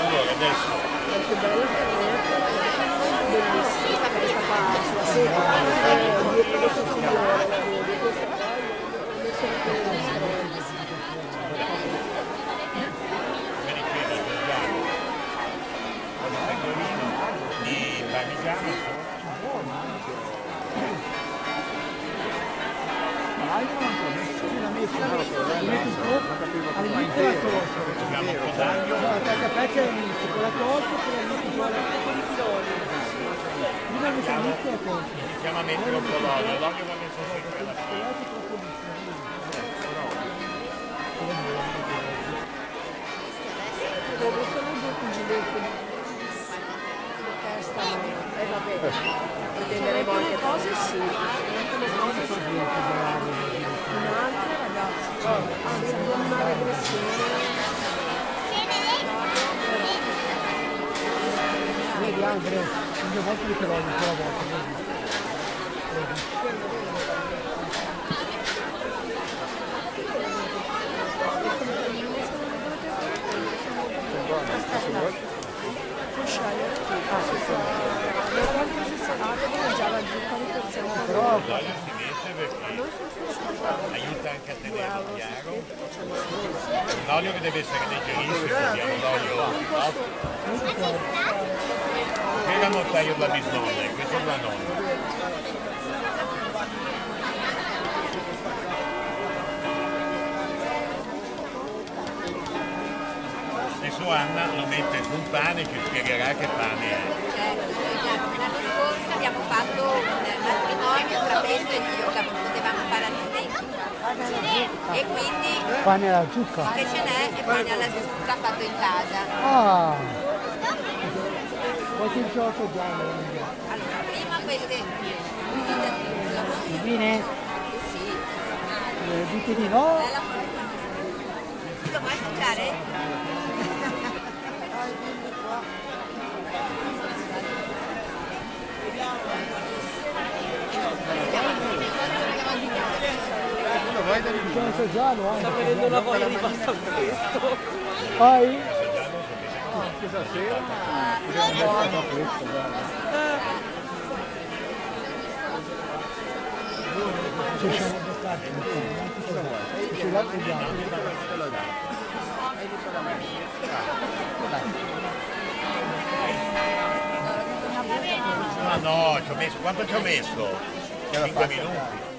Allora adesso Che bello che è, bellissima, perché sta qua sulla sera, dietro questo signore, la vedi, questa qua, adesso è mi richiedo Giuliano con il pecorino di parmigiano. Abbiamo un po' d'aglio. Iniziamo a mettere un po' l'olio va messo sempre alla fine. vabbè, pretenderemo anche cose sì, un'altra ragazzi, anzi abbiamo una regressione. Vedi Andre, una volta che però ancora una volta. L'olio si mette perché aiuta anche a tenerlo chiaro. L'olio che deve essere leggerissimo, abbiamo l'olio che era il taglio della bisnonna, questo è la nonna. Adesso Anna lo mette sul pane, ci spiegherà che pane è. L'anno scorso abbiamo fatto un matrimonio tra pesto e zucca, potevamo fare altrimenti. E quindi Pane alla zucca. che ce n'è è pane alla zucca fatto in casa. Ah! Quanto il gioco già? Allora, prima queste Bene? sì. Dite di no? Lo vuoi assaggiare? Bisogna assaggiarlo anche. Sta venendo una voglia di pasta fresco. Poi? Questa sera Ci siamo beccati. Ce l'ha ma no, ci ho messo, quanto ci ho messo? 5 minuti.